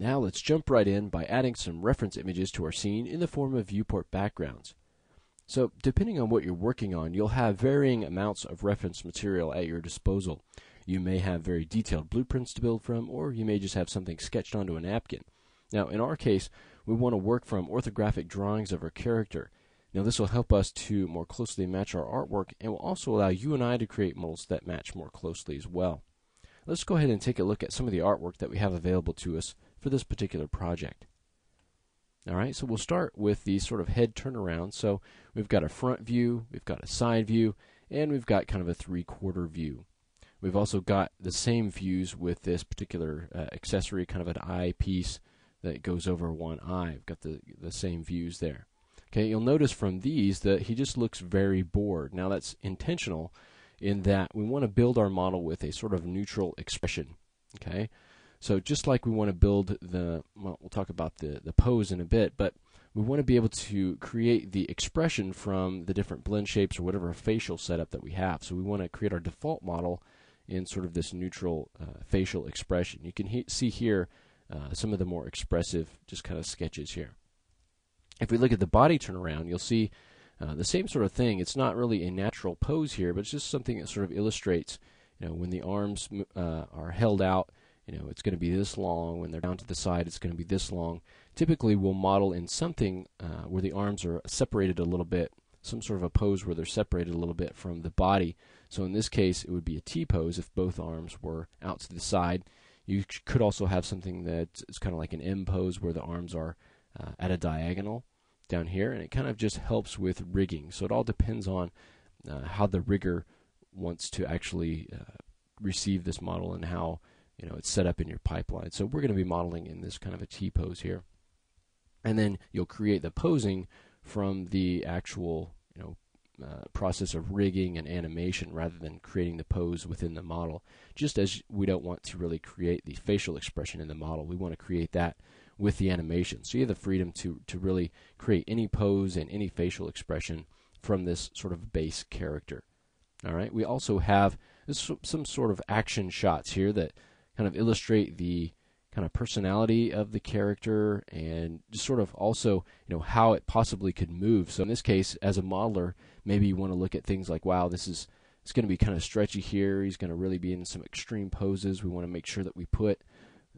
Now let's jump right in by adding some reference images to our scene in the form of viewport backgrounds. So depending on what you're working on, you'll have varying amounts of reference material at your disposal. You may have very detailed blueprints to build from, or you may just have something sketched onto a napkin. Now in our case, we want to work from orthographic drawings of our character. Now this will help us to more closely match our artwork and will also allow you and I to create models that match more closely as well. Let's go ahead and take a look at some of the artwork that we have available to us for this particular project. Alright, so we'll start with the sort of head turnaround. So we've got a front view, we've got a side view, and we've got kind of a three-quarter view. We've also got the same views with this particular accessory, kind of an eye piece that goes over one eye. We've got the same views there. Okay, you'll notice from these that he just looks very bored. Now that's intentional in that we want to build our model with a sort of neutral expression. Okay, so just like we want to build well, we'll talk about the pose in a bit, but we want to be able to create the expression from the different blend shapes or whatever facial setup that we have. So we want to create our default model in sort of this neutral facial expression. You can see here some of the more expressive just kind of sketches here. If we look at the body turnaround, you'll see the same sort of thing. It's not really a natural pose here, but it's just something that sort of illustrates, when the arms are held out, it's going to be this long. When they're down to the side, it's going to be this long. Typically, we'll model in something where the arms are separated a little bit, some sort of a pose where they're separated a little bit from the body. So in this case, it would be a T pose if both arms were out to the side. You could also have something that is kind of like an M pose where the arms are at a diagonal down here, and it kind of just helps with rigging. So it all depends on how the rigger wants to actually receive this model and how it's set up in your pipeline. So we're going to be modeling in this kind of a T pose here, and then you'll create the posing from the actual process of rigging and animation rather than creating the pose within the model. Just as we don't want to really create the facial expression in the model, we want to create that with the animation. So you have the freedom to really create any pose and any facial expression from this sort of base character. Alright, we also have some sort of action shots here that kind of illustrate the kind of personality of the character and just sort of also how it possibly could move. So in this case, as a modeler, maybe you want to look at things like, wow, it's going to be kind of stretchy here. He's going to really be in some extreme poses. We want to make sure that we put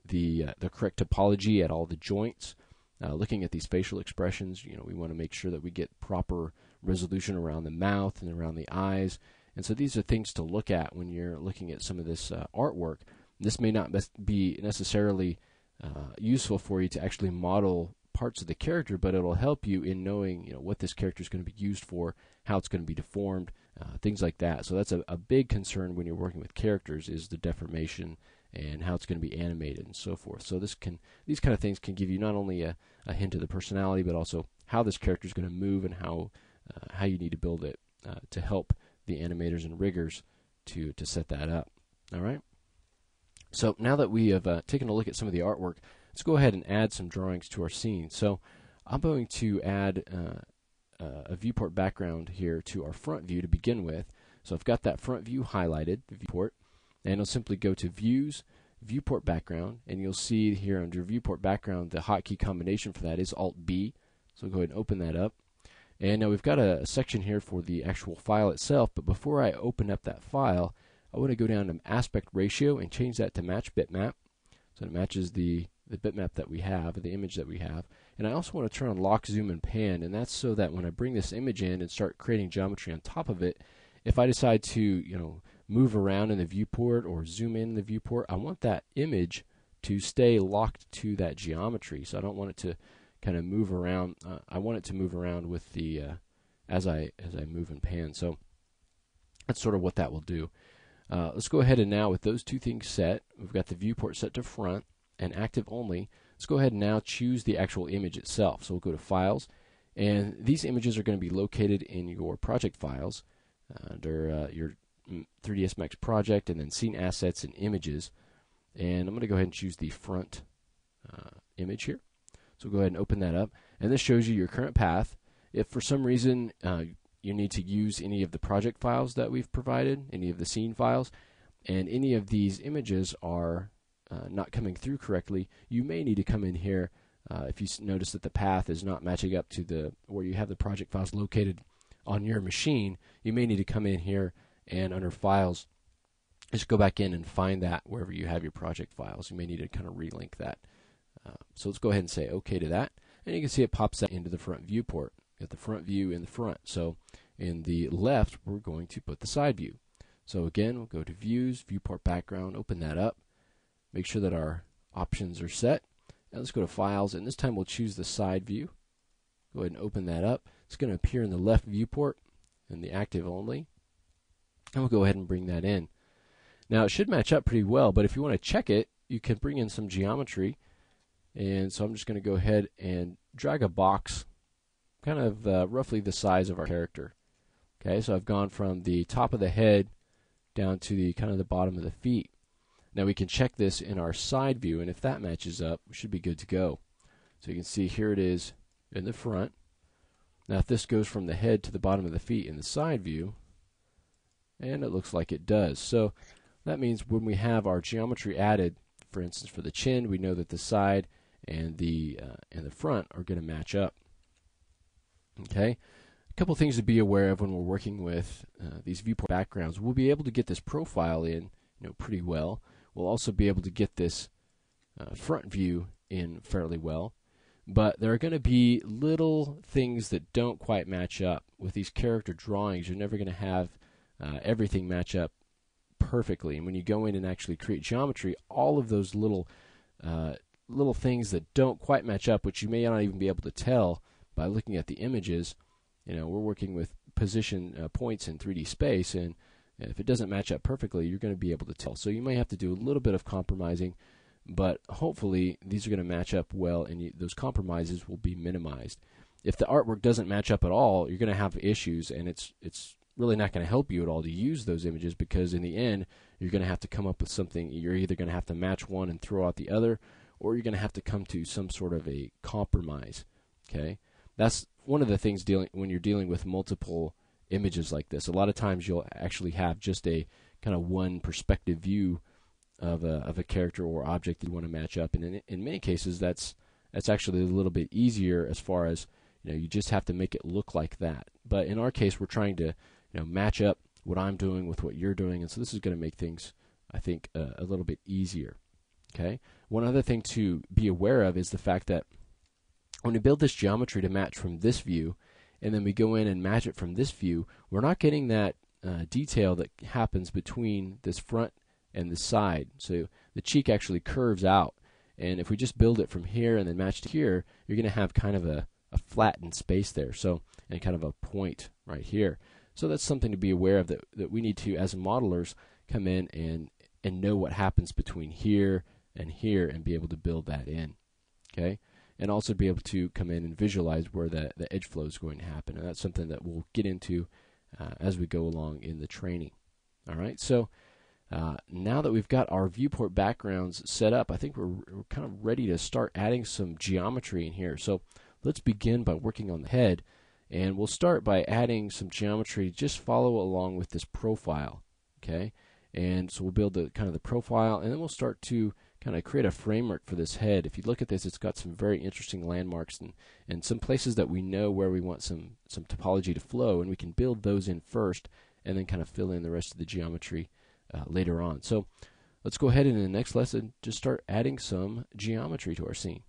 the correct topology at all the joints. Looking at these facial expressions, we want to make sure that we get proper resolution around the mouth and around the eyes. And so these are things to look at when you're looking at some of this artwork. This may not be necessarily useful for you to actually model parts of the character, but it'll help you in knowing what this character is going to be used for, how it's going to be deformed, things like that. So that's a big concern when you're working with characters, is the deformation and how it's going to be animated and so forth. So these kind of things can give you not only a hint of the personality, but also how this character is going to move and how you need to build it to help the animators and riggers to set that up. All right. So now that we have taken a look at some of the artwork, let's go ahead and add some drawings to our scene. So I'm going to add a viewport background here to our front view to begin with. So I've got that front view highlighted, the viewport, and I'll simply go to Views, Viewport Background, and you'll see here under Viewport Background the hotkey combination for that is Alt-B. So go ahead and open that up. And now we've got a section here for the actual file itself, but before I open up that file, I want to go down to aspect ratio and change that to match bitmap, so it matches the bitmap that we have, the image that we have. And I also want to turn on lock, zoom, and pan, and that's so that when I bring this image in and start creating geometry on top of it, if I decide to move around in the viewport or zoom in the viewport, I want that image to stay locked to that geometry. So I don't want it to kind of move around. I want it to move around with the as I move and pan. So that's sort of what that will do. Let's go ahead and now, with those two things set, we've got the viewport set to front and active only. Let's go ahead and now choose the actual image itself. So we'll go to Files, and these images are going to be located in your project files under your 3ds Max project, and then Scene Assets and Images. And I'm going to go ahead and choose the front image here. So go ahead and open that up, and this shows you your current path. If for some reason you need to use any of the project files that we've provided, any of the scene files, and any of these images are not coming through correctly, you may need to come in here. If you notice that the path is not matching up to where you have the project files located on your machine, you may need to come in here and under files, just go back in and find that wherever you have your project files. You may need to kind of relink that. So let's go ahead and say OK to that. And you can see it pops out into the front viewport. Got the front view in the front. So in the left, we're going to put the side view. So again, we'll go to Views, Viewport Background, open that up. Make sure that our options are set. And let's go to Files, and this time we'll choose the side view. Go ahead and open that up. It's going to appear in the left viewport in the active only. And we'll go ahead and bring that in. Now it should match up pretty well, but if you want to check it, you can bring in some geometry. And so I'm just going to go ahead and drag a box kind of roughly the size of our character. Okay, so I've gone from the top of the head down to the kind of the bottom of the feet. Now we can check this in our side view, and if that matches up, we should be good to go. So you can see here it is in the front. Now if this goes from the head to the bottom of the feet in the side view, and it looks like it does. So that means when we have our geometry added, for instance for the chin, we know that the side and the front are going to match up. Okay, a couple things to be aware of when we're working with these viewport backgrounds. We'll be able to get this profile in, pretty well. We'll also be able to get this front view in fairly well. But there are going to be little things that don't quite match up. With these character drawings, you're never going to have everything match up perfectly. And when you go in and actually create geometry, all of those little things that don't quite match up, which you may not even be able to tell by looking at the images, we're working with position points in 3D space, and if it doesn't match up perfectly, you're going to be able to tell. So you may have to do a little bit of compromising, but hopefully these are going to match up well, and those compromises will be minimized. If the artwork doesn't match up at all, you're going to have issues, and it's really not going to help you at all to use those images, because in the end, you're going to have to come up with something. You're either going to have to match one and throw out the other, or you're going to have to come to some sort of a compromise. Okay, that's one of the things when you're dealing with multiple images like this. A lot of times you'll actually have just a kind of one perspective view of a character or object that you want to match up, and in many cases that's actually a little bit easier, as far as you just have to make it look like that. But in our case, we're trying to match up what I'm doing with what you're doing, and so this is going to make things, I think, a little bit easier. Okay. One other thing to be aware of is the fact that when we build this geometry to match from this view, and then we go in and match it from this view, we're not getting that detail that happens between this front and the side. So the cheek actually curves out, and if we just build it from here and then match to here, you're going to have kind of a flattened space there, so, and kind of a point right here. So that's something to be aware of, that we need to, as modelers, come in and know what happens between here and here and be able to build that in. Okay, and also be able to come in and visualize where the edge flow is going to happen, and that's something that we'll get into as we go along in the training. All right, so now that we've got our viewport backgrounds set up, I think we're kind of ready to start adding some geometry in here. So let's begin by working on the head, and we'll start by adding some geometry. Just follow along with this profile. Okay, and so we'll build the profile, and then we'll start to kind of create a framework for this head. If you look at this, it's got some very interesting landmarks and some places that we know where we want some topology to flow, and we can build those in first and then kind of fill in the rest of the geometry later on. So let's go ahead and in the next lesson just start adding some geometry to our scene.